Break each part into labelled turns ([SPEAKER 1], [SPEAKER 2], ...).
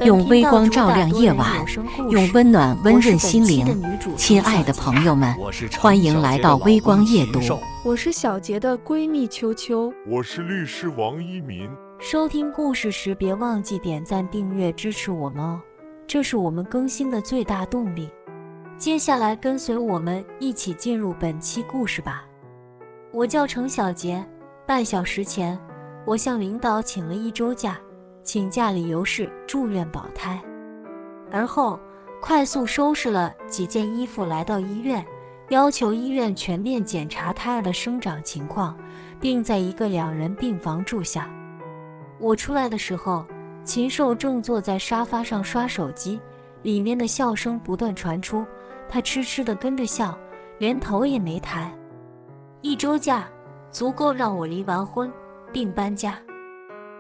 [SPEAKER 1] 用微光照亮夜晚，用温暖温润心灵。亲爱的朋友们，欢迎来到微光夜读。
[SPEAKER 2] 我是小杰的闺蜜秋秋，
[SPEAKER 3] 我是律师王一鸣。
[SPEAKER 4] 收听故事时别忘记点赞订阅支持我们哦，这是我们更新的最大动力。接下来跟随我们一起进入本期故事吧。我叫程小杰，半小时前我向领导请了1周假，请假理由是住院保胎。而后快速收拾了几件衣服来到医院，要求医院全面检查胎儿的生长情况，并在一个2人病房住下。我出来的时候，禽兽正坐在沙发上刷手机，里面的笑声不断传出，他痴痴地跟着笑，连头也没抬。1周假足够让我离完婚并搬家，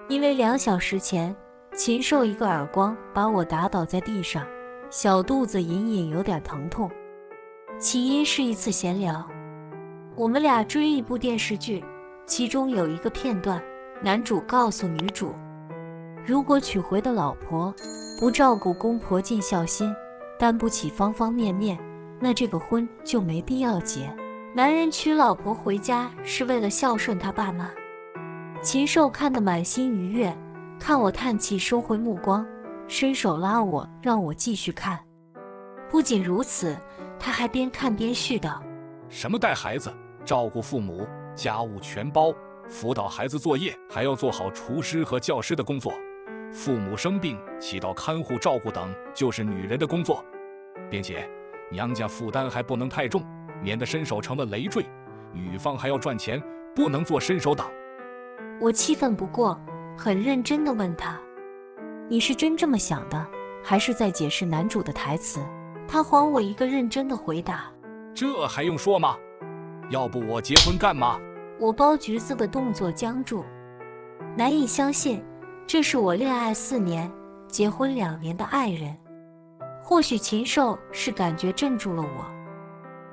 [SPEAKER 4] 因为2小时前禽兽一个耳光把我打倒在地上，小肚子隐隐有点疼痛。起因是一次闲聊，我们俩追一部电视剧，其中有一个片段，男主告诉女主，如果娶回的老婆不照顾公婆尽孝心，担不起方方面面，那这个婚就没必要结。男人娶老婆回家是为了孝顺他爸妈。禽兽看得满心愉悦，看我叹气收回目光，伸手拉我让我继续看。不仅如此，他还边看边絮叨，
[SPEAKER 5] 什么带孩子、照顾父母、家务全包，辅导孩子作业，还要做好厨师和教师的工作，父母生病起到看护照顾等就是女人的工作，并且娘家负担还不能太重，免得伸手成了累赘，女方还要赚钱，不能做伸手党。
[SPEAKER 4] 我气愤不过，很认真地问他，你是真这么想的，还是在解释男主的台词？他还我一个认真的回答，
[SPEAKER 5] 这还用说吗？要不我结婚干嘛？
[SPEAKER 4] 我剥橘子的动作僵住，难以相信这是我恋爱4年结婚2年的爱人。或许禽兽是感觉镇住了我，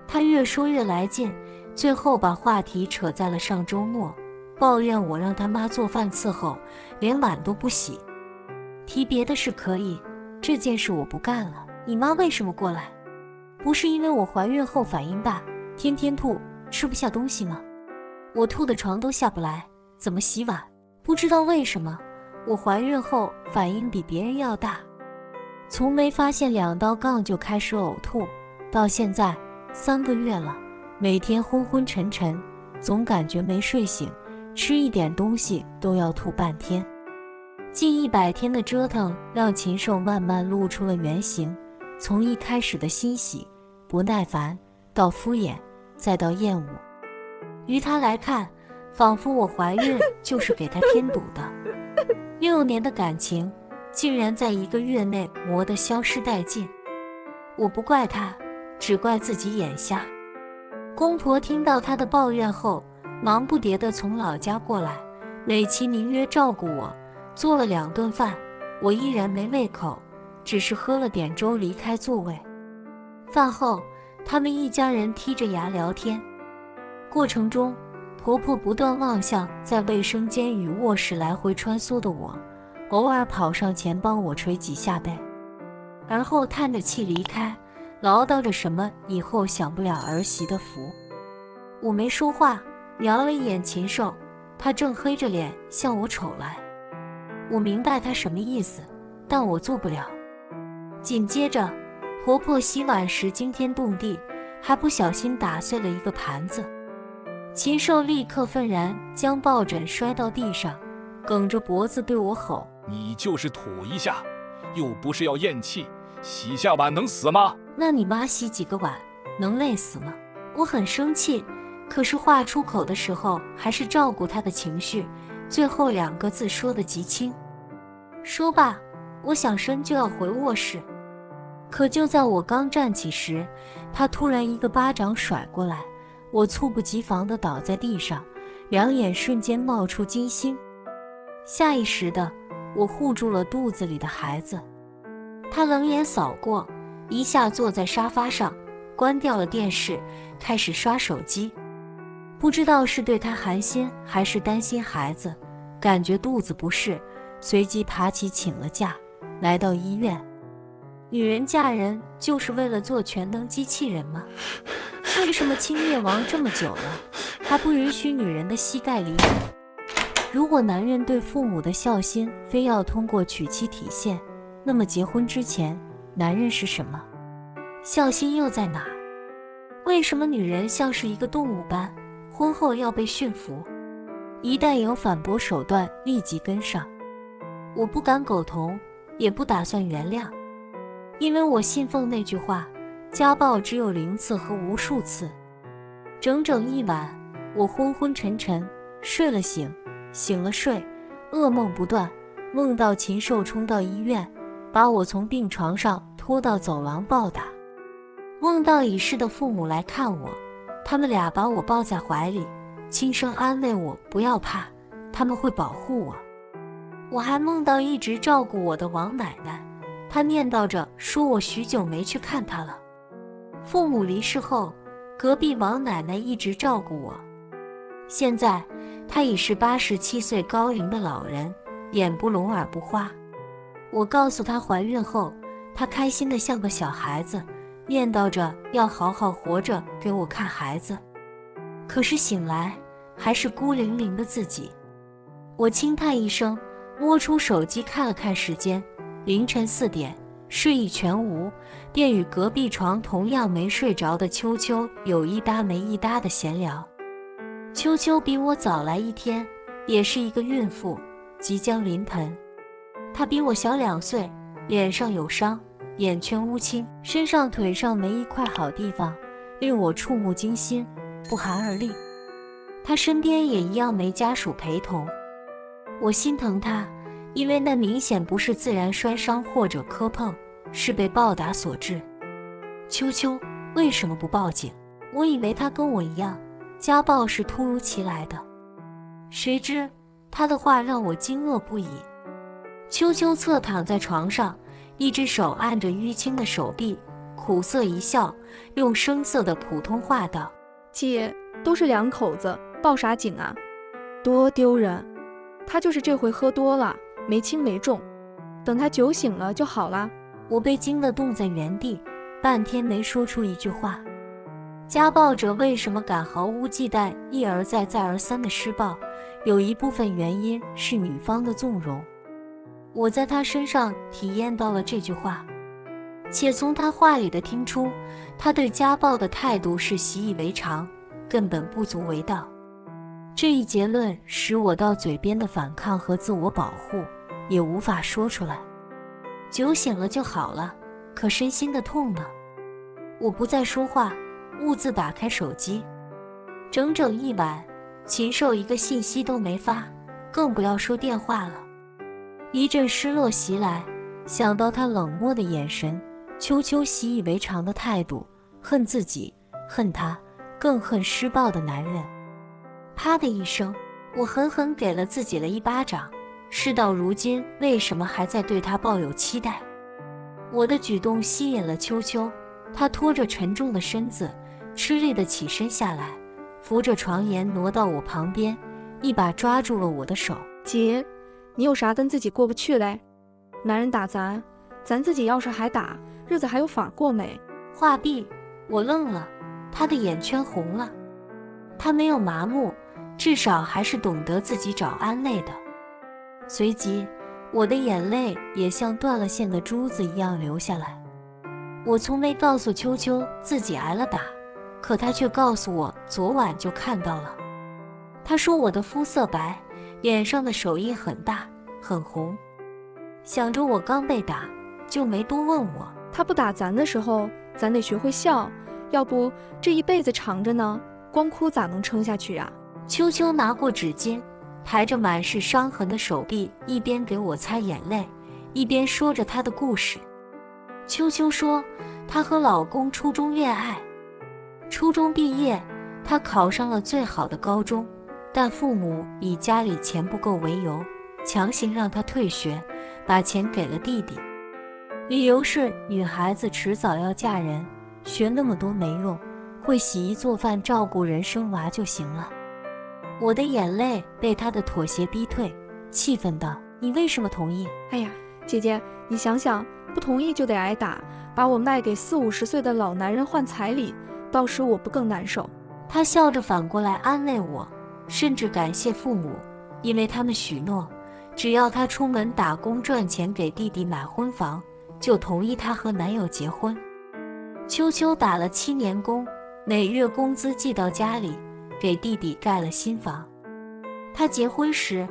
[SPEAKER 4] 他越说越来劲，最后把话题扯在了上周末，抱怨我让他妈做饭伺候，连碗都不洗。提别的事可以，这件事我不干了。你妈为什么过来？不是因为我怀孕后反应大，天天吐，吃不下东西吗？我吐的床都下不来，怎么洗碗？不知道为什么，我怀孕后反应比别人要大，从没发现2道杠就开始呕吐，到现在3个月了，每天昏昏沉沉，总感觉没睡醒，吃一点东西都要吐半天。近100天的折腾让禽兽慢慢露出了原形，从一开始的欣喜、不耐烦，到敷衍，再到厌恶。于他来看，仿佛我怀孕就是给他添堵的。6年的感情竟然在1个月内磨得消失殆尽。我不怪他，只怪自己眼瞎。公婆听到他的抱怨后，忙不迭地从老家过来，美其名曰照顾我，做了2顿饭，我依然没胃口，只是喝了点粥离开座位。饭后，他们一家人剔着牙聊天，过程中婆婆不断望向在卫生间与卧室来回穿梭的我，偶尔跑上前帮我捶几下背，而后叹着气离开，唠叨着什么以后享不了儿媳的福。我没说话，瞄了一眼禽兽，他正黑着脸向我瞅来。我明白他什么意思，但我做不了。紧接着，婆婆洗碗时惊天动地，还不小心打碎了一个盘子。禽兽立刻愤然将抱枕摔到地上，梗着脖子对我吼，
[SPEAKER 5] 你就是吐一下，又不是要咽气，洗下碗能死吗？
[SPEAKER 4] 那你妈洗几个碗能累死吗？我很生气，可是话出口的时候还是照顾她的情绪，最后2个字说得极轻。说罢，我想伸就要回卧室，可就在我刚站起时，他突然一个巴掌甩过来，我猝不及防地倒在地上，2眼瞬间冒出金星。下意识的，我护住了肚子里的孩子。他冷眼扫过，一下坐在沙发上，关掉了电视，开始刷手机。不知道是对他寒心还是担心孩子，感觉肚子不适，随即爬起请了假，来到医院。女人嫁人就是为了做全能机器人吗？为什么清灭亡这么久了，还不允许女人的膝盖离地？如果男人对父母的孝心非要通过娶妻体现，那么结婚之前，男人是什么？孝心又在哪？为什么女人像是一个动物般，婚后要被驯服？一旦有反驳手段，立即跟上。我不敢苟同，也不打算原谅，因为我信奉那句话：家暴只有0次和无数次。整整一晚，我昏昏沉沉，睡了醒，醒了睡，噩梦不断，梦到禽兽冲到医院，把我从病床上拖到走廊暴打。梦到已逝的父母来看我，他们俩把我抱在怀里，轻声安慰我不要怕，他们会保护我。我还梦到一直照顾我的王奶奶，她念叨着说我许久没去看她了。父母离世后，隔壁王奶奶一直照顾我。现在她已是87岁高龄的老人，眼不聋耳不花。我告诉她怀孕后，她开心得像个小孩子，念叨着要好好活着给我看孩子。可是醒来还是孤零零的自己。我轻叹一声，摸出手机看了看时间，凌晨4点，睡意全无，便与隔壁床同样没睡着的秋秋有一搭没一搭的闲聊。秋秋比我早来1天，也是一个孕妇，即将临盆。她比我小2岁，脸上有伤，眼圈乌青，身上腿上没一块好地方，令我触目惊心，不寒而栗。她身边也一样没家属陪同。我心疼她，因为那明显不是自然摔伤或者磕碰，是被暴打所致。秋秋为什么不报警？我以为她跟我一样，家暴是突如其来的，谁知她的话让我惊愕不已。秋秋侧躺在床上，一只手按着淤青的手臂，苦涩一笑，用生涩的普通话道：
[SPEAKER 2] 姐，都是2口子，报啥警啊？多丢人！他就是这回喝多了，没轻没重，等他酒醒了就好了。
[SPEAKER 4] 我被惊得冻在原地，半天没说出一句话。家暴者为什么敢毫无忌惮一而再再而三的施暴？有一部分原因是女方的纵容。我在他身上体验到了这句话，且从他话里的听出，他对家暴的态度是习以为常，根本不足为道。这一结论使我到嘴边的反抗和自我保护也无法说出来。酒醒了就好了，可身心的痛呢？我不再说话，兀自打开手机。整整一晚，禽兽一个信息都没发，更不要说电话了。一阵失落袭来，想到他冷漠的眼神，秋秋习以为常的态度，恨自己，恨他，更恨施暴的男人。啪的一声，我狠狠给了自己了一巴掌。事到如今，为什么还在对他抱有期待？我的举动吸引了秋秋，他拖着沉重的身子，吃力地起身下来，扶着床沿挪到我旁边，一把抓住了我的手。
[SPEAKER 2] 姐，你有啥跟自己过不去嘞？男人打咱，咱自己要是还打，日子还有法过没？
[SPEAKER 4] 话毕，我愣了，他的眼圈红了。他没有麻木，至少还是懂得自己找安慰的。随即，我的眼泪也像断了线的珠子一样流下来。我从没告诉秋秋自己挨了打，可他却告诉我昨晚就看到了。他说我的肤色白，脸上的手印很大很红。想着我刚被打，就没多问我。
[SPEAKER 2] 他不打咱的时候，咱得学会笑，要不这一辈子长着呢，光哭咋能撑下去啊？
[SPEAKER 4] 秋秋拿过纸巾，抬着满是伤痕的手臂，一边给我擦眼泪，一边说着她的故事。秋秋说，她和老公初中恋爱，初中毕业，她考上了最好的高中，但父母以家里钱不够为由，强行让她退学，把钱给了弟弟。理由是女孩子迟早要嫁人，学那么多没用，会洗衣做饭照顾人生娃就行了。我的眼泪被他的妥协逼退，气愤道：你为什么同意？
[SPEAKER 2] 哎呀，姐姐，你想想，不同意就得挨打，把我卖给40、50岁的老男人换彩礼，到时我不更难受？
[SPEAKER 4] 他笑着反过来安慰我，甚至感谢父母，因为他们许诺，只要他出门打工赚钱给弟弟买婚房，就同意他和男友结婚。秋秋打了7年工，每月工资寄到家里，给弟弟盖了新房。他结婚时，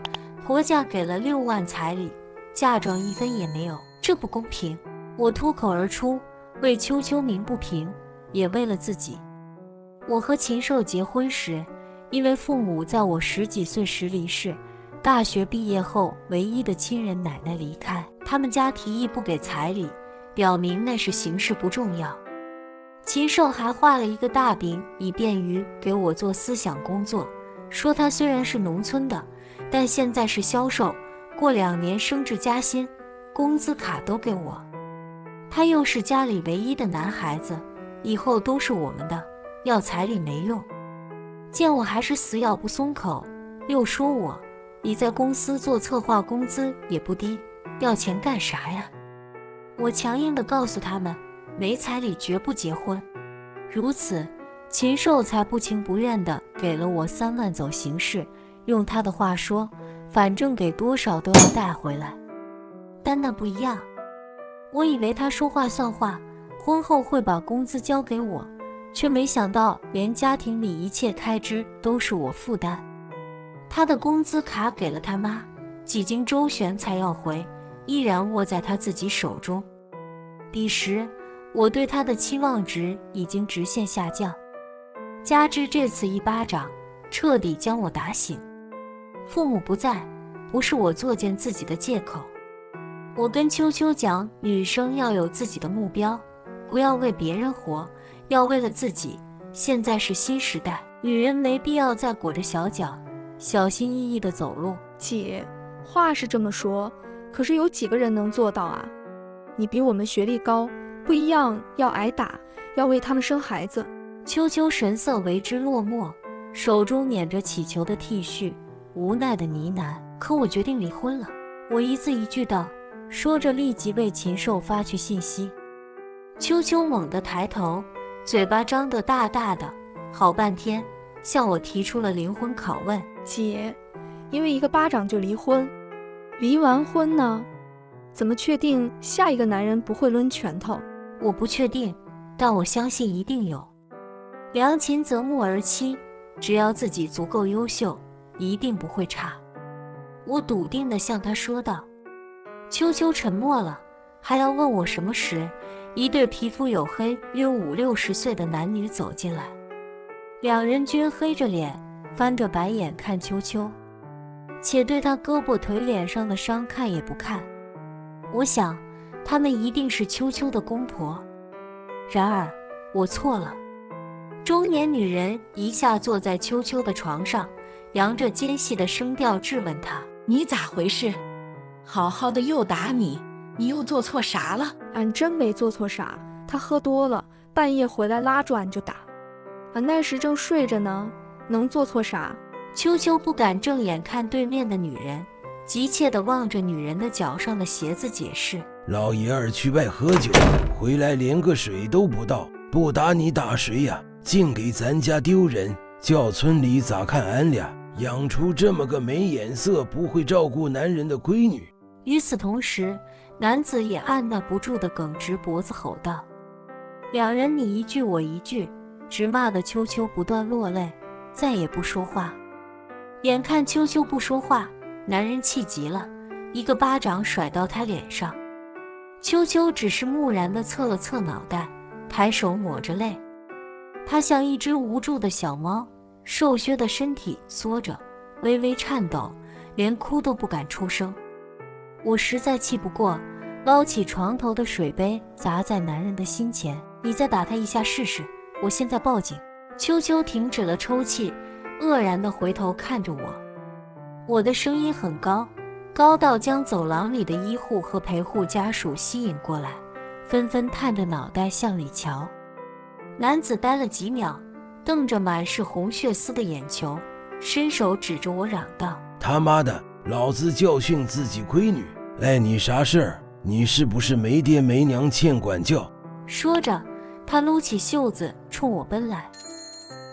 [SPEAKER 4] 婆家给了6万彩礼，嫁妆1分也没有，这不公平。我脱口而出，为秋秋鸣不平，也为了自己。我和禽兽结婚时，因为父母在我10几岁时离世，大学毕业后唯一的亲人奶奶离开，他们家提议不给彩礼，表明那是形式不重要。禽兽还画了一个大饼，以便于给我做思想工作，说他虽然是农村的，但现在是销售，过2年升职加薪，工资卡都给我。他又是家里唯一的男孩子，以后都是我们的，要彩礼没用。见我还是死咬不松口，又说我，你在公司做策划工资也不低，要钱干啥呀？我强硬地告诉他们，没彩礼绝不结婚。如此，禽兽才不情不愿地给了我3万走形式，用他的话说，反正给多少都要带回来。但那不一样，我以为他说话算话，婚后会把工资交给我，却没想到连家庭里一切开支都是我负担。他的工资卡给了他妈，几经周旋才要回，依然握在他自己手中。彼时我对他的期望值已经直线下降，加之这次一巴掌，彻底将我打醒。父母不在，不是我作践自己的借口。我跟秋秋讲，女生要有自己的目标，不要为别人活，要为了自己。现在是新时代，女人没必要再裹着小脚，小心翼翼地走路。
[SPEAKER 2] 姐，话是这么说，可是有几个人能做到啊？你比我们学历高，不一样，要挨打，要为他们生孩子。
[SPEAKER 4] 秋秋神色为之落寞，手中捻着起球的 T 恤，无奈的呢喃。可我决定离婚了。我一字一句道，说着立即为禽兽发去信息。秋秋猛地抬头，嘴巴张得大大的，好半天向我提出了灵魂拷问。
[SPEAKER 2] 姐，因为一个巴掌就离婚，离完婚呢？怎么确定下一个男人不会抡拳头？
[SPEAKER 4] 我不确定，但我相信一定有。良禽择木而栖，只要自己足够优秀，一定不会差。我笃定地向他说道。秋秋沉默了，还要问我什么时，一对皮肤黝黑约50、60岁的男女走进来，两人均黑着脸，翻着白眼看秋秋，且对他胳膊腿脸上的伤看也不看。我想他们一定是秋秋的公婆。然而我错了。中年女人一下坐在秋秋的床上，扬着尖细的声调质问他：
[SPEAKER 6] 你咋回事？好好的又打你，你又做错啥了？
[SPEAKER 2] 俺真没做错啥，他喝多了，半夜回来拉住俺就打。俺那时正睡着呢，能做错啥？
[SPEAKER 4] 秋秋不敢正眼看对面的女人，急切地望着女人的脚上的鞋子解释：
[SPEAKER 7] 老爷儿去外喝酒，回来连个水都不倒，不打你打谁呀？净给咱家丢人，叫村里咋看俺俩？养出这么个没眼色、不会照顾男人的闺女。
[SPEAKER 4] 与此同时，男子也按捺不住地耿直脖子吼道。两人你一句我一句，直骂得秋秋不断落泪，再也不说话。眼看秋秋不说话，男人气急了，一个巴掌甩到他脸上。秋秋只是木然地侧了侧脑袋，抬手抹着泪。他像一只无助的小猫，瘦削的身体缩着，微微颤抖，连哭都不敢出声。我实在气不过，捞起床头的水杯砸在男人的心前。你再打他一下试试，我现在报警。秋秋停止了抽泣，愕然地回头看着我。我的声音很高，高到将走廊里的医护和陪护家属吸引过来，纷纷探着脑袋向里瞧。男子呆了几秒，瞪着满是红血丝的眼球，伸手指着我嚷道：
[SPEAKER 7] 他妈的，老子教训自己闺女，碍你啥事儿？你是不是没爹没娘欠管教？
[SPEAKER 4] 说着，他撸起袖子冲我奔来。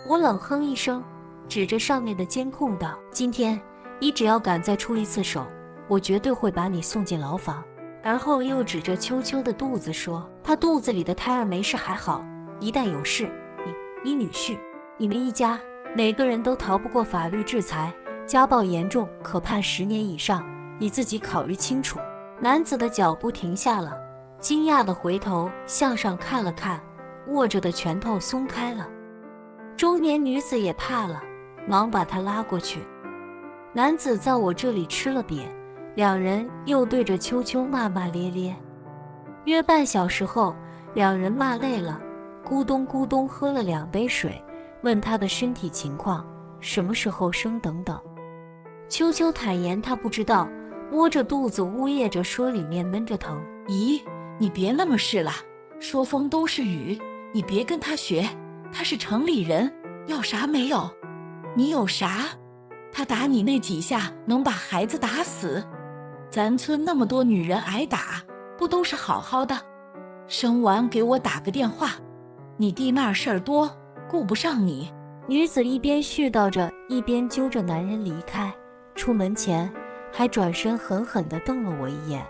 [SPEAKER 4] 我冷哼一声，指着上面的监控道：今天你只要敢再出一次手，我绝对会把你送进牢房。而后又指着秋秋的肚子说：她肚子里的胎儿没事还好，一旦有事，你女婿，你们一家每个人都逃不过法律制裁，家暴严重可判10年以上，你自己考虑清楚。男子的脚步停下了，惊讶地回头向上看了看，握着的拳头松开了。中年女子也怕了，忙把他拉过去。男子在我这里吃了瘪，两人又对着秋秋骂骂咧咧。约半小时后，两人骂累了，咕咚咕咚喝了2杯水，问他的身体情况，什么时候生等等。秋秋坦言他不知道，摸着肚子呜咽着说里面闷着疼。
[SPEAKER 6] 咦，你别那么试了，说风都是雨，你别跟他学，他是城里人，要啥没有？你有啥？他打你那几下能把孩子打死？咱村那么多女人挨打，不都是好好的？生完给我打个电话，你弟那儿事儿多，顾不上你。
[SPEAKER 4] 女子一边絮叨着，一边揪着男人离开。出门前还转身狠狠地瞪了我一眼。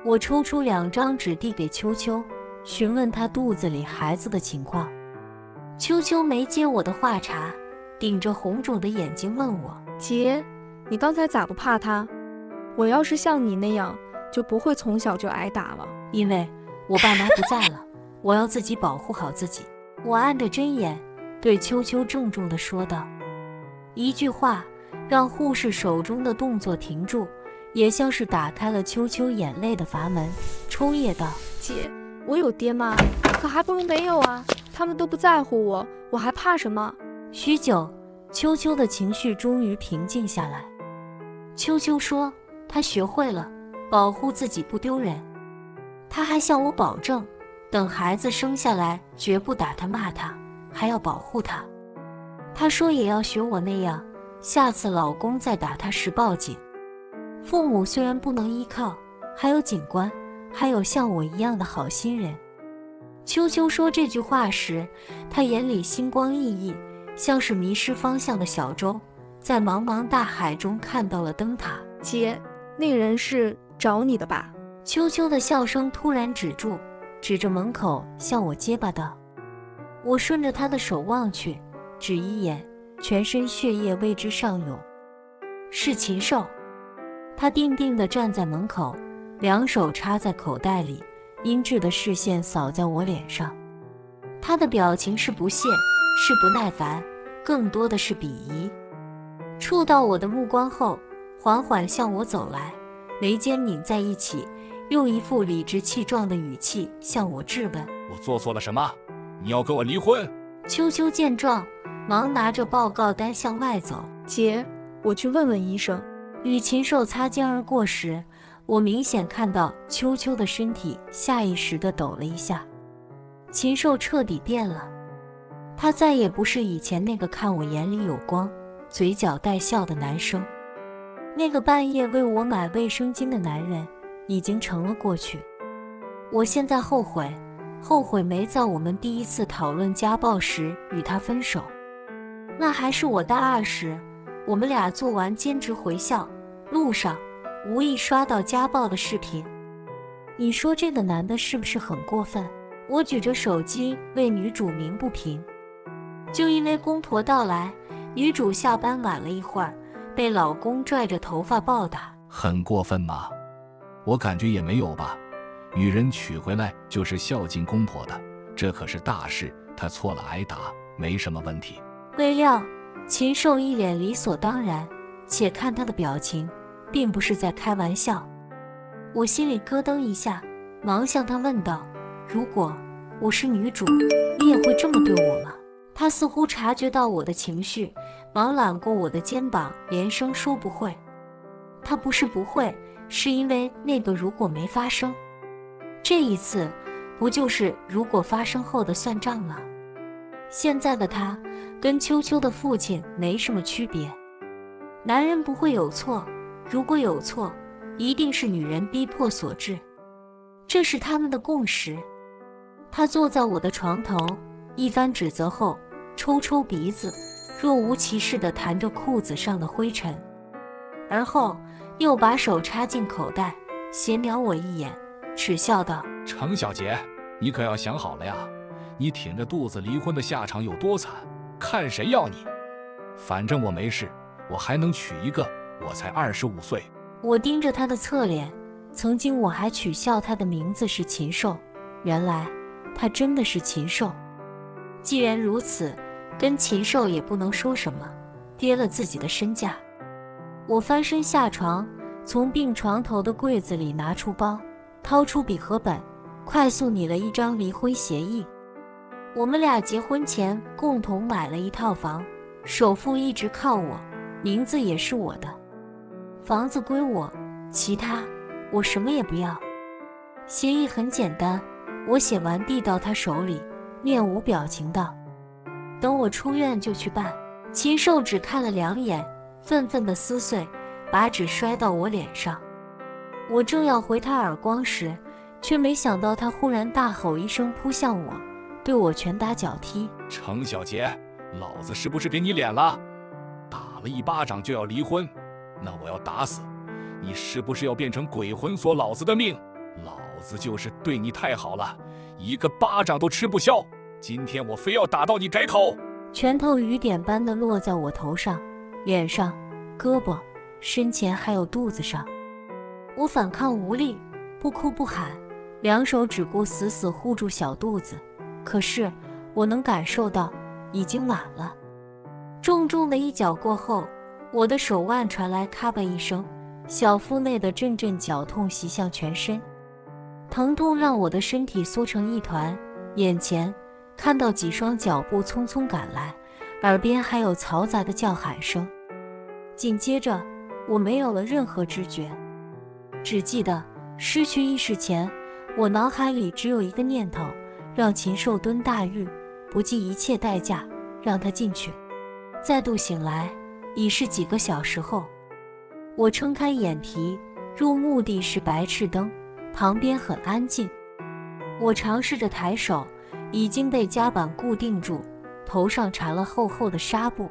[SPEAKER 4] 我抽出2张纸递给秋秋，询问她肚子里孩子的情况。秋秋没接我的话茬，顶着红肿的眼睛问我：
[SPEAKER 2] 姐，你刚才咋不怕他？我要是像你那样，就不会从小就挨打了。
[SPEAKER 4] 因为我爸妈不在了，我要自己保护好自己。我按着针眼对秋秋郑重地说道。一句话让护士手中的动作停住，也像是打开了秋秋眼泪的阀门，抽噎道：
[SPEAKER 2] 姐，我有爹妈，可还不如没有啊，他们都不在乎我，我还怕什么？
[SPEAKER 4] 许久，秋秋的情绪终于平静下来。秋秋说她学会了保护自己不丢人，她还向我保证，等孩子生下来绝不打他骂他，还要保护他。她说也要学我那样，下次老公再打她时报警。父母虽然不能依靠，还有警官，还有像我一样的好心人。秋秋说这句话时，她眼里星光熠熠，像是迷失方向的小舟，在茫茫大海中看到了灯塔。
[SPEAKER 2] 姐，那人是找你的吧？
[SPEAKER 4] 秋秋的笑声突然止住，指着门口向我结巴道。我顺着她的手望去，只一眼，全身血液为之上涌。是禽兽。她定定地站在门口，2手插在口袋里，阴鸷的视线扫在我脸上。她的表情是不屑，是不耐烦，更多的是鄙夷。触到我的目光后，缓缓向我走来，眉间拧在一起，用一副理直气壮的语气向我质问：
[SPEAKER 5] 我做错了什么？你要跟我离婚？
[SPEAKER 4] 秋秋见状，忙拿着报告单向外走。
[SPEAKER 2] 姐，我去问问医生。
[SPEAKER 4] 与禽兽擦肩而过时，我明显看到秋秋的身体下意识地抖了一下。禽兽彻底变了，他再也不是以前那个看我眼里有光，嘴角带笑的男生。那个半夜为我买卫生巾的男人已经成了过去。我现在后悔没在我们第一次讨论家暴时与他分手。那还是我大2时，我们俩做完兼职回校路上，无意刷到家暴的视频。你说这个男的是不是很过分？我举着手机为女主鸣不平。就因为公婆到来，女主下班晚了一会儿，被老公拽着头发暴打。
[SPEAKER 5] 很过分吗？我感觉也没有吧，女人娶回来就是孝敬公婆的，这可是大事，她错了挨打没什么问题。
[SPEAKER 4] 未料禽兽一脸理所当然，且看他的表情，并不是在开玩笑。我心里咯噔一下，忙向他问道：如果我是女主，你也会这么对我吗？他似乎察觉到我的情绪，忙揽过我的肩膀，连声说不会。他不是不会，是因为那个如果没发生。这一次不就是如果发生后的算账了？现在的他跟秋秋的父亲没什么区别。男人不会有错，如果有错，一定是女人逼迫所致。这是他们的共识。他坐在我的床头，一番指责后，抽抽鼻子，若无其事地弹着裤子上的灰尘，而后又把手插进口袋，斜瞄我一眼，耻笑道：
[SPEAKER 5] 程小姐，你可要想好了呀，你挺着肚子离婚的下场有多惨，看谁要你。反正我没事，我还能娶一个，我才25岁。
[SPEAKER 4] 我盯着他的侧脸，曾经我还取笑他的名字是禽兽，原来他真的是禽兽。既然如此，跟禽兽也不能说什么，跌了自己的身价。我翻身下床，从病床头的柜子里拿出包，掏出笔和本，快速拟了一张离婚协议。我们俩结婚前共同买了一套房，首付一直靠我，名字也是我的，房子归我，其他我什么也不要。协议很简单，我写完递到他手里，面无表情道：等我出院就去办。禽兽只看了2眼，愤愤地撕碎，把纸摔到我脸上。我正要回他耳光时，却没想到他忽然大吼一声扑向我，对我拳打脚踢。
[SPEAKER 5] 程小姐，老子是不是给你脸了？打了1巴掌就要离婚，那我要打死你，是不是要变成鬼魂索老子的命？老子就是对你太好了，一个巴掌都吃不消，今天我非要打到你改口。
[SPEAKER 4] 拳头雨点般的落在我头上、脸上、胳膊、身前还有肚子上。我反抗无力，不哭不喊，两手只顾死死护住小肚子。可是我能感受到已经晚了。重重的一脚过后，我的手腕传来咔吧一声，小腹内的阵阵绞痛袭向全身，疼痛让我的身体缩成一团，眼前看到几双脚步匆匆赶来，耳边还有嘈杂的叫喊声。紧接着我没有了任何知觉，只记得失去意识前，我脑海里只有一个念头，让禽兽蹲大狱，不计一切代价让他进去。再度醒来已是几个小时后，我撑开眼皮，入目的是白炽灯，旁边很安静。我尝试着抬手，已经被夹板固定住，头上缠了厚厚的纱布。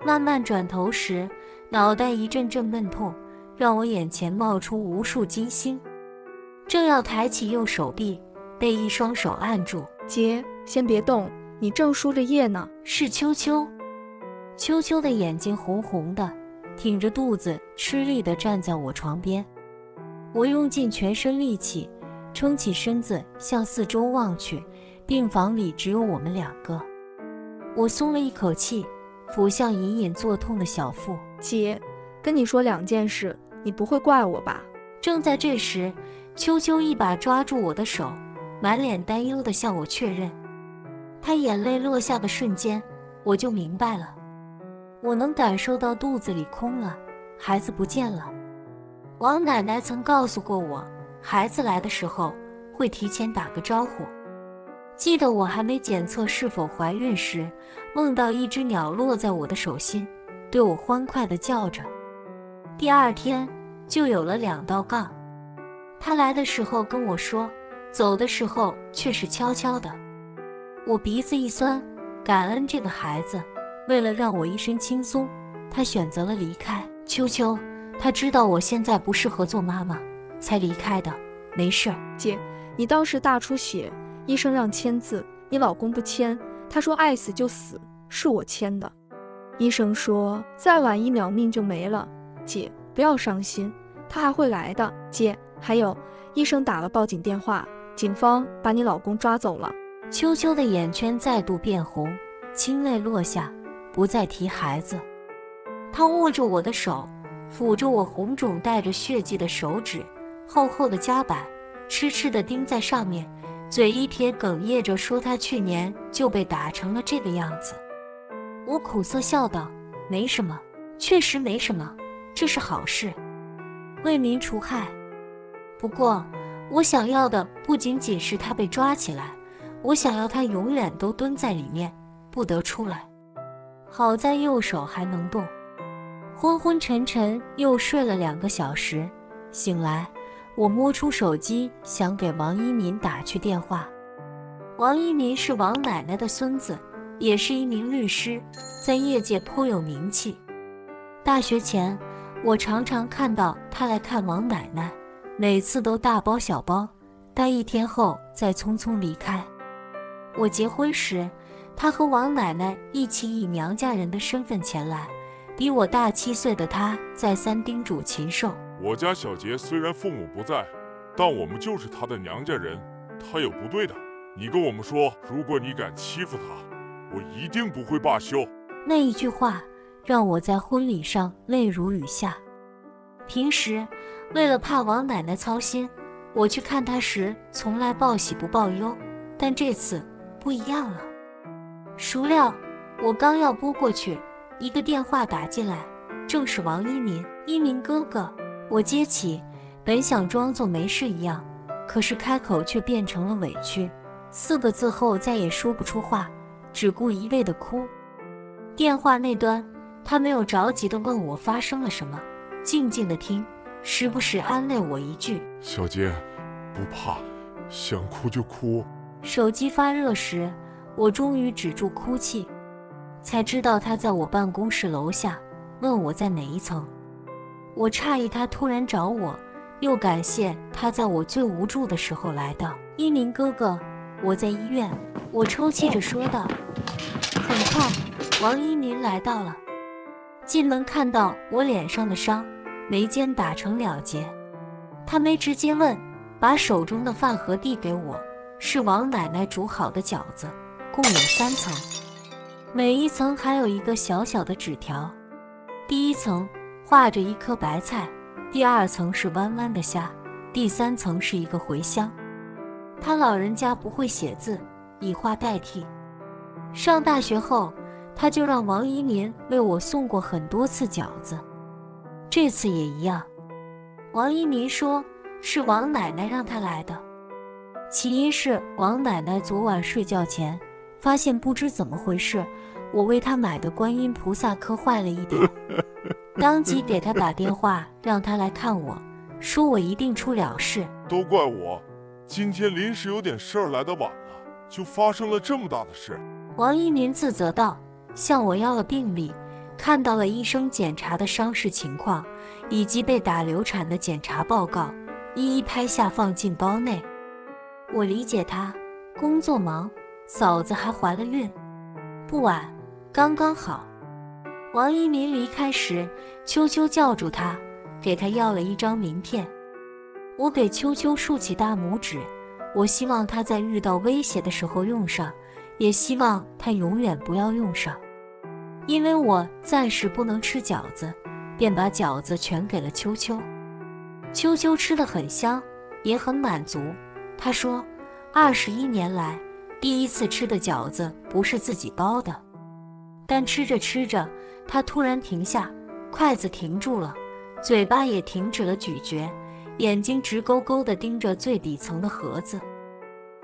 [SPEAKER 4] 慢慢转头时，脑袋一阵阵闷痛，让我眼前冒出无数金星。正要抬起右手臂，被一双手按住。
[SPEAKER 2] 姐，先别动，你正输着液呢。
[SPEAKER 4] 是秋秋。秋秋的眼睛红红的，挺着肚子吃力地站在我床边。我用尽全身力气撑起身子，向四周望去，病房里只有我们2个。我松了一口气，抚向隐隐作痛的小腹。
[SPEAKER 2] 姐，跟你说2件事，你不会怪我吧？
[SPEAKER 4] 正在这时，秋秋一把抓住我的手，满脸担忧地向我确认。她眼泪落下的瞬间，我就明白了。我能感受到肚子里空了，孩子不见了。王奶奶曾告诉过我，孩子来的时候会提前打个招呼。记得我还没检测是否怀孕时，梦到一只鸟落在我的手心，对我欢快地叫着。第2天就有了2道杠。他来的时候跟我说，走的时候却是悄悄的。我鼻子一酸，感恩这个孩子，为了让我一身轻松，他选择了离开。秋秋，他知道我现在不适合做妈妈，才离开的。没事儿。
[SPEAKER 2] 姐，你当时大出血，医生让签字，你老公不签，他说爱死就死，是我签的。医生说再晚1秒命就没了。姐，不要伤心，他还会来的。姐，还有，医生打了报警电话，警方把你老公抓走了。
[SPEAKER 4] 秋秋的眼圈再度变红，清泪落下，不再提孩子。他握着我的手，抚着我红肿带着血迹的手指，厚厚的夹板痴痴地盯在上面，嘴一撇，哽咽着说他去年就被打成了这个样子。我苦涩笑道，没什么，确实没什么，这是好事，为民除害。不过我想要的不仅仅是他被抓起来，我想要他永远都蹲在里面，不得出来。好在右手还能动。昏昏沉沉又睡了2个小时，醒来我摸出手机，想给王一民打去电话。王一民是王奶奶的孙子，也是一名律师，在业界颇有名气。大学前，我常常看到他来看王奶奶，每次都大包小包，待1天后再匆匆离开。我结婚时，他和王奶奶一起以娘家人的身份前来，比我大7岁的他再三叮嘱禽兽。
[SPEAKER 3] 我家小杰虽然父母不在，但我们就是他的娘家人，他有不对的，你跟我们说，如果你敢欺负他，我一定不会罢休。
[SPEAKER 4] 那一句话让我在婚礼上泪如雨下。平时为了怕王奶奶操心，我去看她时从来报喜不报忧，但这次不一样了。孰料我刚要拨过去，一个电话打进来，正是王一民。一民哥哥，我接起，本想装作没事一样，可是开口却变成了委屈，4个字后再也说不出话，只顾一味地哭。电话那端，他没有着急地问我发生了什么，静静地听，时不时安慰我一句：
[SPEAKER 3] 小杰，不怕，想哭就哭。
[SPEAKER 4] 手机发热时，我终于止住哭泣，才知道他在我办公室楼下，问我在哪一层。我诧异他突然找我，又感谢他在我最无助的时候来到。一鸣哥哥，我在医院，我抽泣着说道。很快，王一鸣来到了，进门看到我脸上的伤，眉间打成2结。他没直接问，把手中的饭盒递给我，是王奶奶煮好的饺子，共有3层，每一层还有一个小小的纸条。第1层画着一颗白菜，第2层是弯弯的虾，第3层是一个茴香。他老人家不会写字，以画代替。上大学后，他就让王一民为我送过很多次饺子，这次也一样。王一民说是王奶奶让他来的，起因是王奶奶昨晚睡觉前发现不知怎么回事，我为她买的观音菩萨刻坏了一点，当即给她打电话让她来看我，说我一定出了事。
[SPEAKER 3] 都怪我，今天临时有点事儿来得晚了，就发生了这么大的事。
[SPEAKER 4] 王一民自责道，向我要了病历，看到了医生检查的伤势情况，以及被打流产的检查报告，一一拍下放进包内。我理解他，工作忙，嫂子还怀了孕，不晚，刚刚好。王一民离开时，秋秋叫住他，给他要了一张名片。我给秋秋竖起大拇指，我希望他在遇到威胁的时候用上，也希望他永远不要用上。因为我暂时不能吃饺子，便把饺子全给了秋秋。秋秋吃得很香，也很满足。他说，21年来第一次吃的饺子不是自己包的。但吃着吃着，他突然停下，筷子停住了，嘴巴也停止了咀嚼，眼睛直勾勾地盯着最底层的盒子。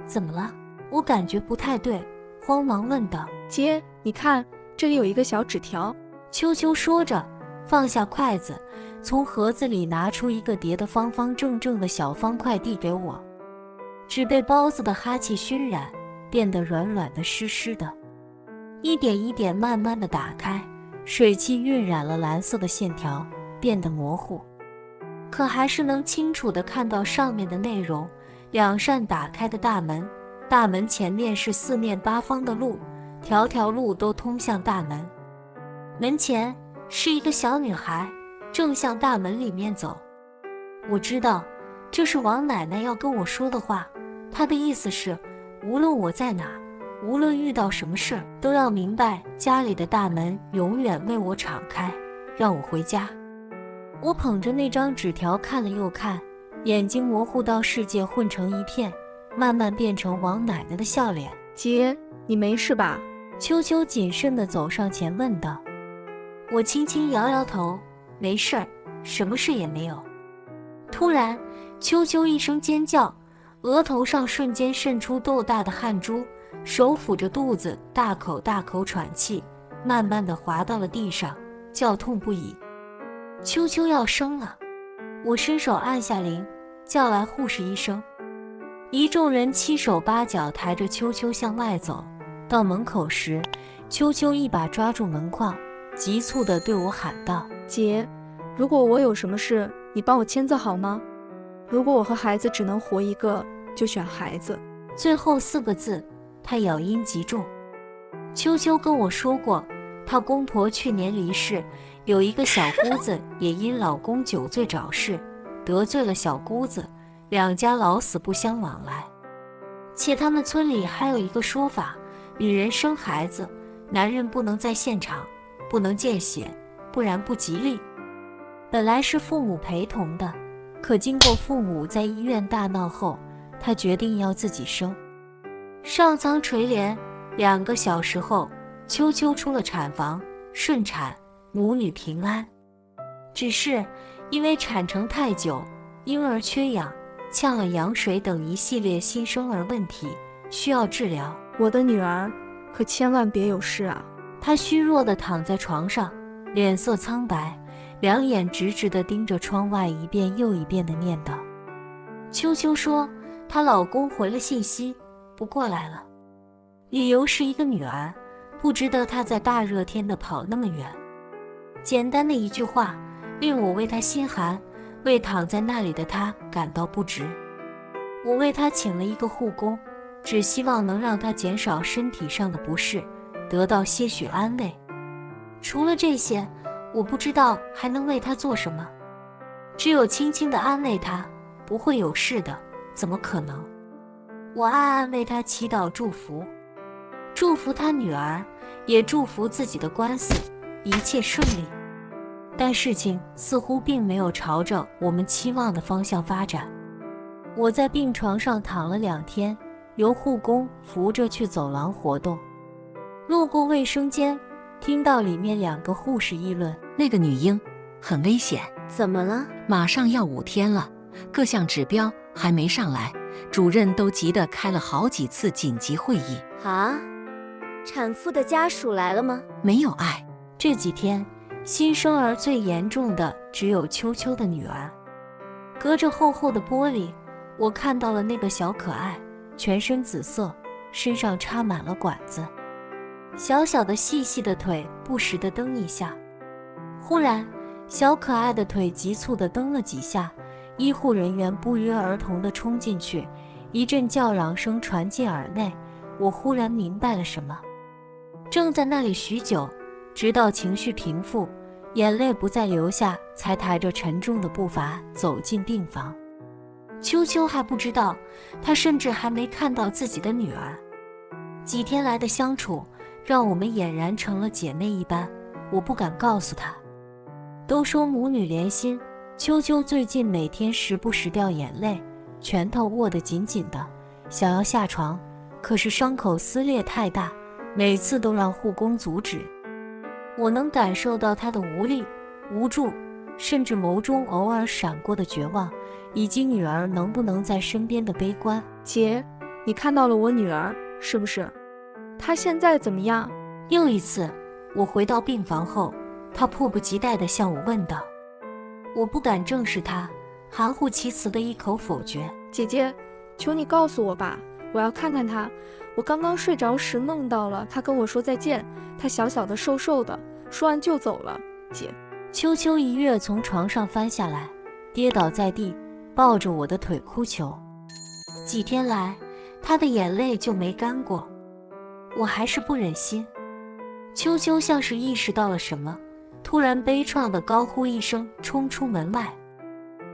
[SPEAKER 4] 怎么了？我感觉不太对，慌忙问道。
[SPEAKER 2] 姐，你看，这里有一个小纸条。
[SPEAKER 4] 秋秋说着，放下筷子，从盒子里拿出一个叠得方方正正的小方块递给我。纸被包子的哈气熏染，变得软软的湿湿的，一点一点慢慢地打开，水汽晕染了蓝色的线条，变得模糊，可还是能清楚地看到上面的内容。2扇打开的大门，大门前面是4面8方的路，条条路都通向大门。门前是一个小女孩，正向大门里面走。我知道这是王奶奶要跟我说的话，她的意思是，无论我在哪，无论遇到什么事，都要明白家里的大门永远为我敞开，让我回家。我捧着那张纸条看了又看，眼睛模糊到世界混成一片，慢慢变成王奶奶的笑脸。
[SPEAKER 2] 姐，你没事吧？
[SPEAKER 4] 秋秋谨慎地走上前问道。我轻轻摇摇头，没事儿，什么事也没有。突然，秋秋一声尖叫，额头上瞬间渗出豆大的汗珠，手抚着肚子，大口大口喘气，慢慢地滑到了地上，叫痛不已。秋秋要生了。我伸手按下铃，叫来护士医生。一众人七手八脚抬着秋秋向外走，到门口时，秋秋一把抓住门框，急促地对我喊道：
[SPEAKER 2] 姐，如果我有什么事，你帮我签字好吗？如果我和孩子只能活一个，就选孩子。
[SPEAKER 4] 最后4个字，她咬音极重。秋秋跟我说过，她公婆去年离世，有一个小姑子也因老公酒醉找事，得罪了小姑子，两家老死不相往来。且他们村里还有一个说法，女人生孩子，男人不能在现场，不能见血，不然不吉利。本来是父母陪同的，可经过父母在医院大闹后，她决定要自己生。上苍垂怜，2个小时后，秋秋出了产房，顺产，母女平安。只是因为产程太久，婴儿缺氧，呛了羊水等一系列新生儿问题，需要治疗。
[SPEAKER 2] 我的女儿可千万别有事啊！
[SPEAKER 4] 她虚弱地躺在床上，脸色苍白，两眼直直地盯着窗外，一遍又一遍地念叨。秋秋说她老公回了信息，不过来了，理由是一个女儿，不值得她在大热天的跑那么远。简单的一句话令我为她心寒，为躺在那里的她感到不值。我为她请了一个护工，只希望能让她减少身体上的不适，得到些许安慰。除了这些，我不知道还能为她做什么，只有轻轻地安慰她，不会有事的，怎么可能？我暗暗为她祈祷祝福，祝福她女儿，也祝福自己的官司一切顺利。但事情似乎并没有朝着我们期望的方向发展。我在病床上躺了2天，由护工扶着去走廊活动。路过卫生间，听到里面2个护士议论：
[SPEAKER 1] 那个女婴很危险，
[SPEAKER 4] 怎么了？
[SPEAKER 1] 马上要5天了，各项指标还没上来，主任都急得开了好几次紧急会议。
[SPEAKER 8] 啊？产妇的家属来了吗？
[SPEAKER 1] 没有爱。
[SPEAKER 4] 这几天新生儿最严重的只有秋秋的女儿。隔着厚厚的玻璃，我看到了那个小可爱，全身紫色，身上插满了管子，小小的细细的腿不时地蹬一下。忽然，小可爱的腿急促地蹬了几下，医护人员不约而同地冲进去，一阵叫嚷声传进耳内。我忽然明白了什么，正在那里许久，直到情绪平复，眼泪不再流下，才抬着沉重的步伐走进病房。秋秋还不知道，她甚至还没看到自己的女儿。几天来的相处，让我们俨然成了姐妹一般，我不敢告诉她。都说母女连心，秋秋最近每天时不时掉眼泪，拳头握得紧紧的，想要下床，可是伤口撕裂太大，每次都让护工阻止。我能感受到她的无力、无助，甚至眸中偶尔闪过的绝望，以及女儿能不能在身边的悲观。
[SPEAKER 2] 姐，你看到了我女儿是不是？她现在怎么样？
[SPEAKER 4] 又一次，我回到病房后，她迫不及待地向我问道。我不敢正视她，含糊其辞的一口否决。
[SPEAKER 2] 姐姐，求你告诉我吧，我要看看她。我刚刚睡着时梦到了她跟我说再见，她小小的瘦瘦的，说完就走了。姐。
[SPEAKER 4] 秋秋一跃从床上翻下来，跌倒在地，抱着我的腿哭求。几天来，她的眼泪就没干过，我还是不忍心。秋秋像是意识到了什么，突然悲怆地高呼一声，冲出门外。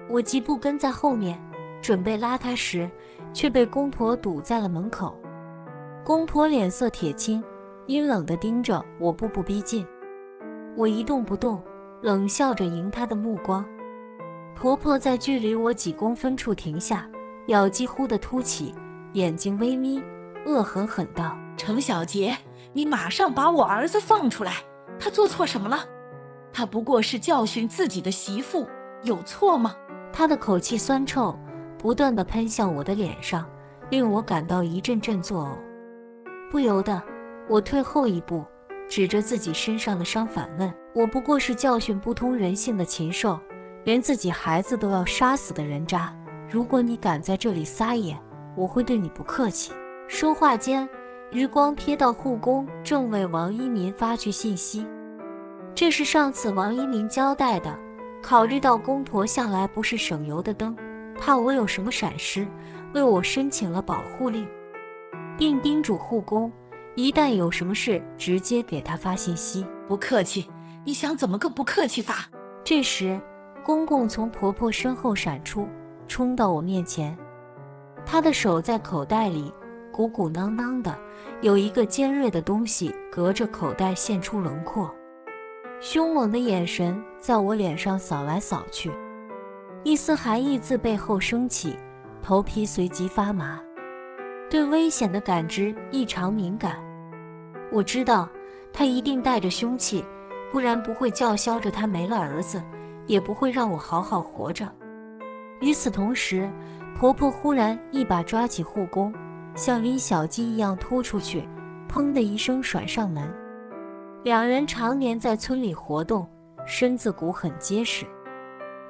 [SPEAKER 4] 我急步跟在后面，准备拉她时，却被公婆堵在了门口。公婆脸色铁青，阴冷地盯着我，步步逼近。我一动不动，冷笑着迎她的目光。婆婆在距离我几公分处停下，咬肌忽地凸起，眼睛微眯，恶狠狠道：
[SPEAKER 6] 程小杰，你马上把我儿子放出来，他做错什么了？他不过是教训自己的媳妇，有错吗？
[SPEAKER 4] 她的口气酸臭，不断地喷向我的脸上，令我感到一阵阵作呕。不由得，我退后一步，指着自己身上的伤反问：我不过是教训不通人性的禽兽，连自己孩子都要杀死的人渣，如果你敢在这里撒野，我会对你不客气。说话间，余光瞥到护工正为王一民发去信息，这是上次王一民交代的，考虑到公婆向来不是省油的灯，怕我有什么闪失，为我申请了保护令，并叮嘱护工一旦有什么事直接给他发信息。
[SPEAKER 6] 不客气，你想怎么个不客气法？
[SPEAKER 4] 这时公公从婆婆身后闪出，冲到我面前，他的手在口袋里鼓鼓囊囊的，有一个尖锐的东西隔着口袋现出轮廓，凶猛的眼神在我脸上扫来扫去，一丝寒意自背后升起，头皮随即发麻，对危险的感知异常敏感。我知道他一定带着凶器，不然不会叫嚣着他没了儿子，也不会让我好好活着。与此同时，婆婆忽然一把抓起护工，像拎小鸡一样拖出去，砰的一声甩上门。两人常年在村里活动，身子骨很结实。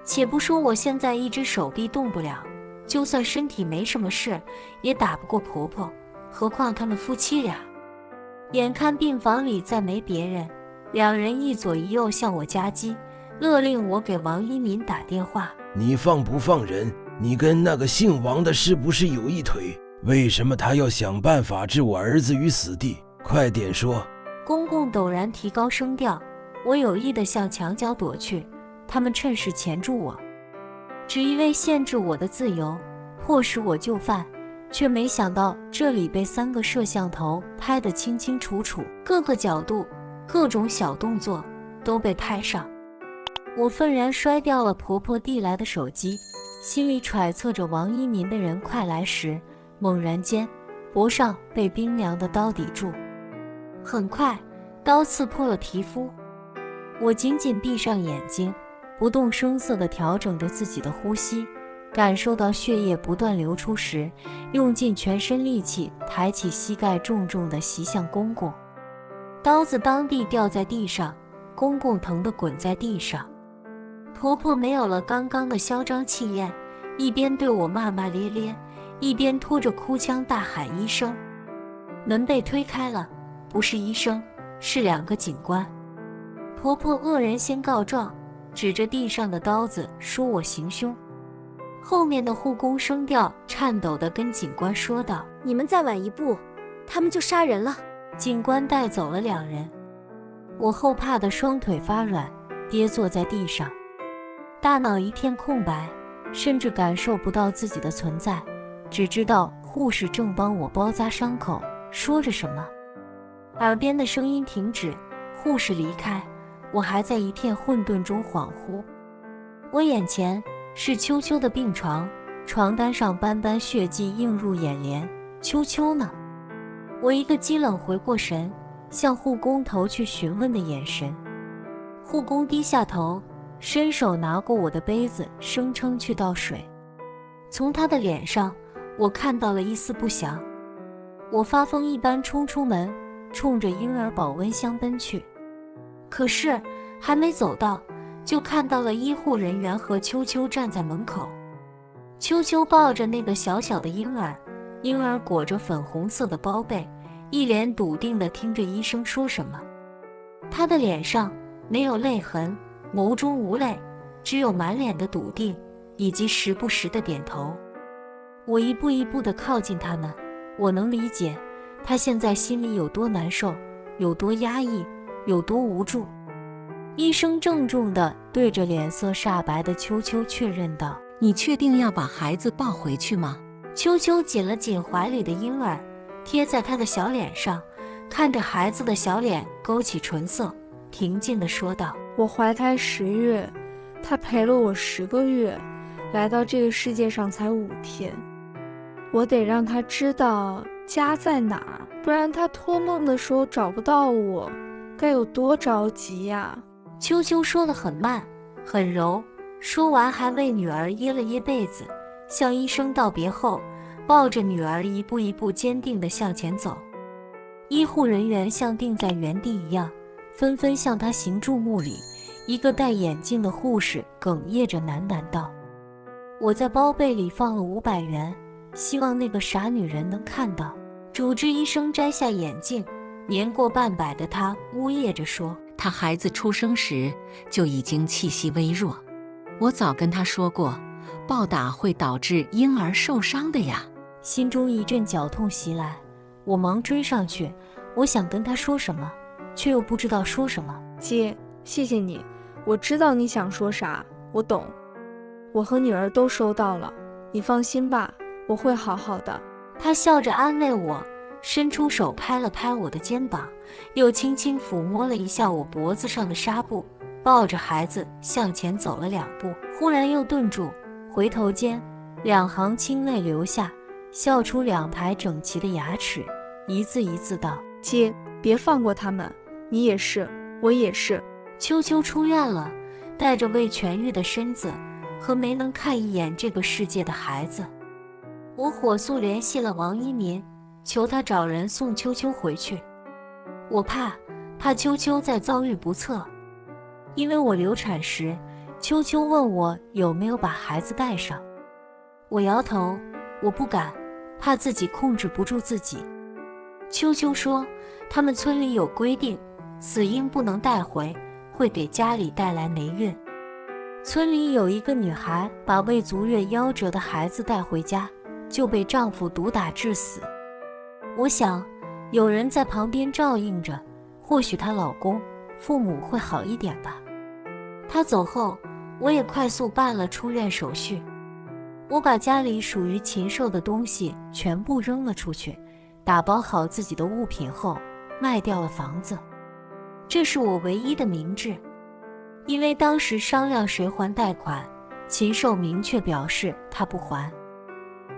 [SPEAKER 4] 且不说我现在一只手臂动不了，就算身体没什么事，也打不过婆婆，何况他们夫妻俩。眼看病房里再没别人，两人一左一右向我夹击，勒令我给王一民打电话。
[SPEAKER 7] 你放不放人？你跟那个姓王的是不是有一腿？为什么他要想办法置我儿子于死地？快点说！
[SPEAKER 4] 公公陡然提高声调，我有意地向墙角躲去，他们趁势钳住我，只因为限制我的自由，迫使我就范，却没想到这里被3个摄像头拍得清清楚楚，各个角度、各种小动作都被拍上。我愤然摔掉了婆婆递来的手机，心里揣测着王一民的人快来时，猛然间脖上被冰凉的刀抵住，很快刀刺破了皮肤。我紧紧闭上眼睛，不动声色地调整着自己的呼吸，感受到血液不断流出时，用尽全身力气抬起膝盖，重重地袭向公公。刀子当地掉在地上，公公疼得滚在地上。婆婆没有了刚刚的嚣张气焰，一边对我骂骂咧咧，一边拖着哭腔大喊医生。门被推开了，不是医生，是2个警官。婆婆恶人先告状，指着地上的刀子说我行凶。后面的护工声调颤抖地跟警官说道：
[SPEAKER 8] 你们再晚一步，他们就杀人了。
[SPEAKER 4] 警官带走了2人，我后怕的双腿发软，跌坐在地上，大脑一片空白，甚至感受不到自己的存在，只知道护士正帮我包扎伤口，说着什么。耳边的声音停止，护士离开，我还在一片混沌中恍惚。我眼前是秋秋的病床，床单上斑斑血迹映入眼帘，秋秋呢？我一个激冷回过神，向护工投去询问的眼神。护工低下头，伸手拿过我的杯子，声称去倒水。从他的脸上，我看到了一丝不祥。我发疯一般冲出门，冲着婴儿保温箱奔去。可是还没走到，就看到了医护人员和秋秋站在门口。秋秋抱着那个小小的婴儿，婴儿裹着粉红色的包被，一脸笃定地听着医生说什么。他的脸上没有泪痕，眸中无泪，只有满脸的笃定，以及时不时的点头。我一步一步地靠近他们，我能理解他现在心里有多难受，有多压抑，有多无助。医生郑重地对着脸色煞白的秋秋确认道：
[SPEAKER 1] 你确定要把孩子抱回去吗？
[SPEAKER 4] 秋秋紧了紧怀里的婴儿，贴在他的小脸上，看着孩子的小脸勾起唇色，平静地说道：
[SPEAKER 2] 我怀胎10月，他陪了我10个月，来到这个世界上才5天。我得让他知道家在哪儿，不然他托梦的时候找不到我，该有多着急呀！
[SPEAKER 4] 秋秋说得很慢很柔，说完还为女儿掖了掖被子，向医生道别后，抱着女儿一步一步坚定地向前走。医护人员像定在原地一样，纷纷向他行注目礼。一个戴眼镜的护士哽咽着喃喃道：我在包被里放了500元，希望那个傻女人能看到。主治医生摘下眼镜，年过半百的他呜咽着说：
[SPEAKER 1] 他孩子出生时就已经气息微弱，我早跟他说过，暴打会导致婴儿受伤的呀。
[SPEAKER 4] 心中一阵绞痛袭来，我忙追上去，我想跟他说什么，却又不知道说什么。
[SPEAKER 2] 姐，谢谢你，我知道你想说啥，我懂。我和女儿都收到了，你放心吧，我会好好的。
[SPEAKER 4] 他笑着安慰我，伸出手拍了拍我的肩膀，又轻轻抚摸了一下我脖子上的纱布，抱着孩子向前走了2步，忽然又顿住，回头间2行清泪流下，笑出2排整齐的牙齿，一字一字道：
[SPEAKER 2] 姐，别放过他们，你也是，我也是。
[SPEAKER 4] 秋秋出院了，带着未痊愈的身子和没能看一眼这个世界的孩子。我火速联系了王一民，求他找人送秋秋回去。我怕秋秋再遭遇不测，因为我流产时，秋秋问我有没有把孩子带上。我摇头，我不敢，怕自己控制不住自己。秋秋说，他们村里有规定，死婴不能带回，会给家里带来霉运。村里有一个女孩把未足月夭折的孩子带回家，就被丈夫毒打致死。我想有人在旁边照应着，或许她老公、父母会好一点吧。她走后，我也快速办了出院手续。我把家里属于禽兽的东西全部扔了出去，打包好自己的物品后，卖掉了房子。这是我唯一的明智，因为当时商量谁还贷款，禽兽明确表示他不还。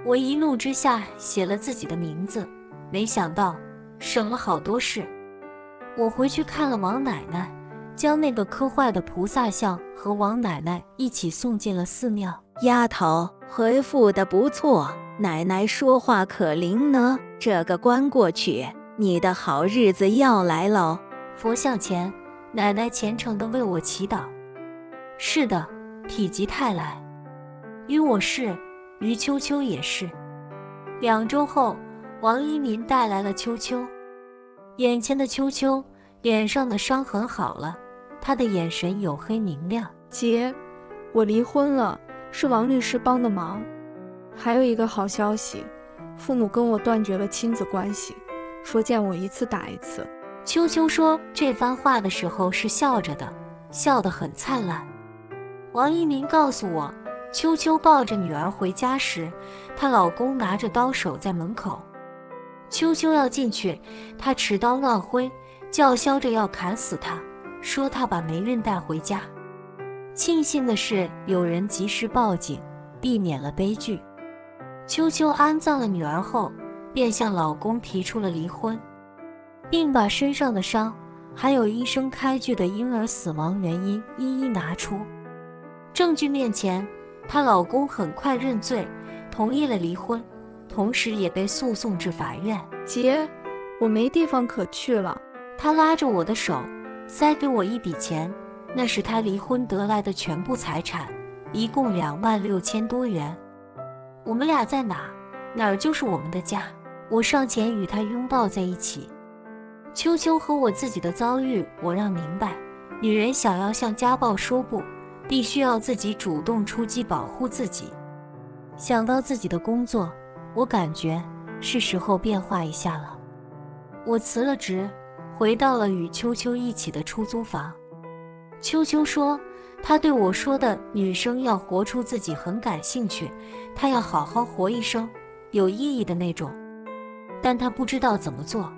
[SPEAKER 4] 我一怒之下写了自己的名字，没想到省了好多事。我回去看了王奶奶，将那个磕坏的菩萨像和王奶奶一起送进了寺庙。
[SPEAKER 9] 丫头，回复的不错，奶奶说话可灵呢。这个关过去，你的好日子要来喽。
[SPEAKER 4] 佛像前，奶奶虔诚地为我祈祷。是的，否极泰来。于我是，于秋秋也是。2周后，王一民带来了秋秋。眼前的秋秋，脸上的伤痕好了，他的眼神黝黑明亮。
[SPEAKER 2] 姐，我离婚了，是王律师帮的忙。还有一个好消息，父母跟我断绝了亲子关系，说见我一次打一次。
[SPEAKER 4] 秋秋说这番话的时候是笑着的，笑得很灿烂。王一鸣告诉我，秋秋抱着女儿回家时，她老公拿着刀守在门口。秋秋要进去，他持刀乱挥，叫嚣着要砍死她，说她把霉运带回家。庆幸的是，有人及时报警，避免了悲剧。秋秋安葬了女儿后，便向老公提出了离婚，并把身上的伤，还有医生开具的婴儿死亡原因一一拿出。证据面前，她老公很快认罪，同意了离婚，同时也被诉讼至法院。
[SPEAKER 2] 姐，我没地方可去了。
[SPEAKER 4] 她拉着我的手，塞给我一笔钱，那是她离婚得来的全部财产，一共26000多元。我们俩在哪儿就是我们的家。我上前与她拥抱在一起。秋秋和我自己的遭遇，我让明白，女人想要向家暴说不，必须要自己主动出击保护自己。想到自己的工作，我感觉是时候变化一下了。我辞了职，回到了与秋秋一起的出租房。秋秋说，她对我说的女生要活出自己很感兴趣，她要好好活一生，有意义的那种，但她不知道怎么做。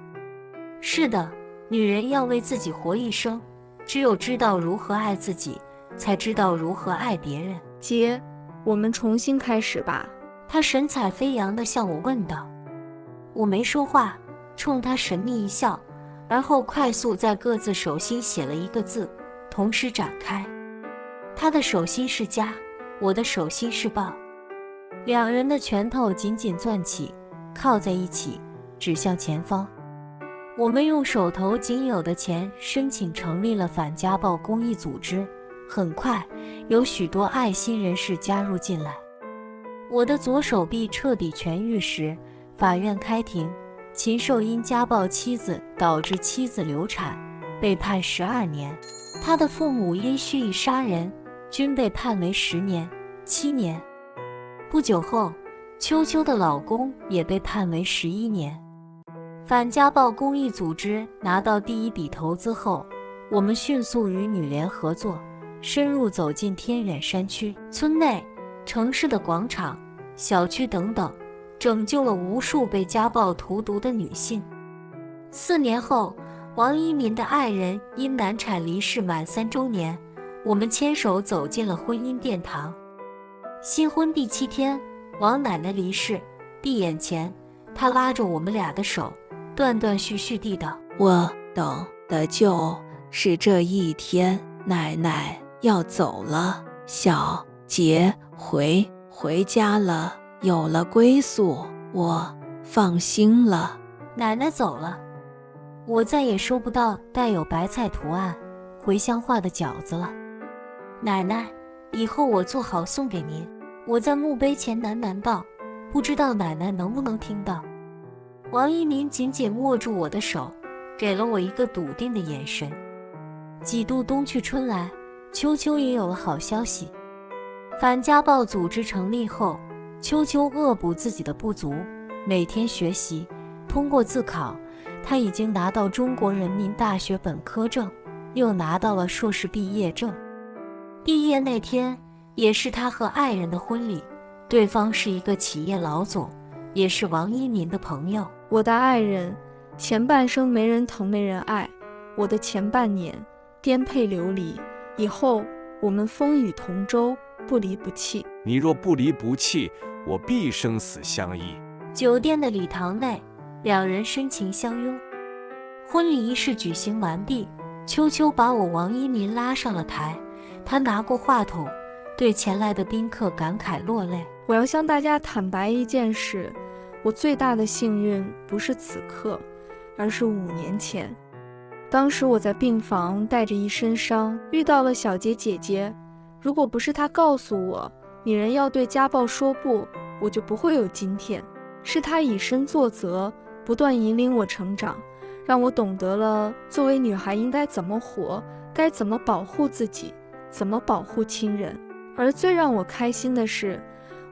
[SPEAKER 4] 是的，女人要为自己活一生，只有知道如何爱自己，才知道如何爱别人。
[SPEAKER 2] 姐，我们重新开始吧。
[SPEAKER 4] 她神采飞扬地向我问道。我没说话，冲她神秘一笑，而后快速在各自手心写了一个字，同时展开。她的手心是家，我的手心是抱。两人的拳头紧紧攥起，靠在一起，指向前方。我们用手头仅有的钱申请成立了反家暴公益组织，很快有许多爱心人士加入进来。我的左手臂彻底痊愈时，法院开庭，禽兽因家暴妻子导致妻子流产，被判12年。他的父母因蓄意杀人，均被判为10年、7年。不久后，秋秋的老公也被判为11年。反家暴公益组织拿到第一笔投资后，我们迅速与女联合作，深入走进偏远山区、村内、城市的广场、小区等等，拯救了无数被家暴荼毒的女性。4年后，王一民的爱人因难产离世满3周年，我们牵手走进了婚姻殿堂。新婚第7天，王奶奶离世，闭眼前，她拉着我们俩的手，断断续续地道：“
[SPEAKER 9] 我等的就是这一天，奶奶要走了，小杰回家了，有了归宿，我放心了。”
[SPEAKER 4] 奶奶走了，我再也收不到带有白菜图案、茴香画的饺子了。奶奶，以后我做好送给您。我在墓碑前喃喃道，不知道奶奶能不能听到。王一鸣紧紧握住我的手，给了我一个笃定的眼神。几度冬去春来，秋秋也有了好消息。反家暴组织成立后，秋秋恶补自己的不足，每天学习，通过自考，他已经拿到中国人民大学本科证，又拿到了硕士毕业证。毕业那天，也是他和爱人的婚礼，对方是一个企业老总，也是王一民的朋友。
[SPEAKER 2] 我的爱人，前半生没人疼没人爱，我的前半年颠沛流离，以后我们风雨同舟，不离不弃。
[SPEAKER 10] 你若不离不弃，我必生死相依。
[SPEAKER 4] 酒店的礼堂内，两人深情相拥。婚礼仪式举行完毕，秋秋把我王一民拉上了台，他拿过话筒，对前来的宾客感慨落泪。
[SPEAKER 2] 我要向大家坦白一件事，我最大的幸运不是此刻，而是5年前。当时我在病房带着一身伤，遇到了小杰姐姐。如果不是她告诉我女人要对家暴说不，我就不会有今天。是她以身作则，不断引领我成长，让我懂得了作为女孩应该怎么活，该怎么保护自己，怎么保护亲人。而最让我开心的是，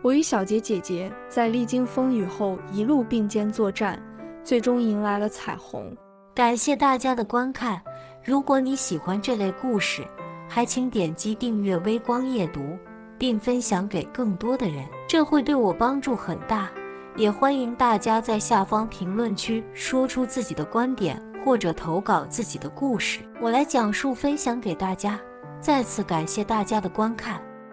[SPEAKER 2] 我与小杰姐姐在历经风雨后一路并肩作战，最终迎来了彩虹。
[SPEAKER 4] 感谢大家的观看，如果你喜欢这类故事，还请点击订阅微光夜读，并分享给更多的人，这会对我帮助很大。也欢迎大家在下方评论区说出自己的观点，或者投稿自己的故事，我来讲述分享给大家。再次感谢大家的观看。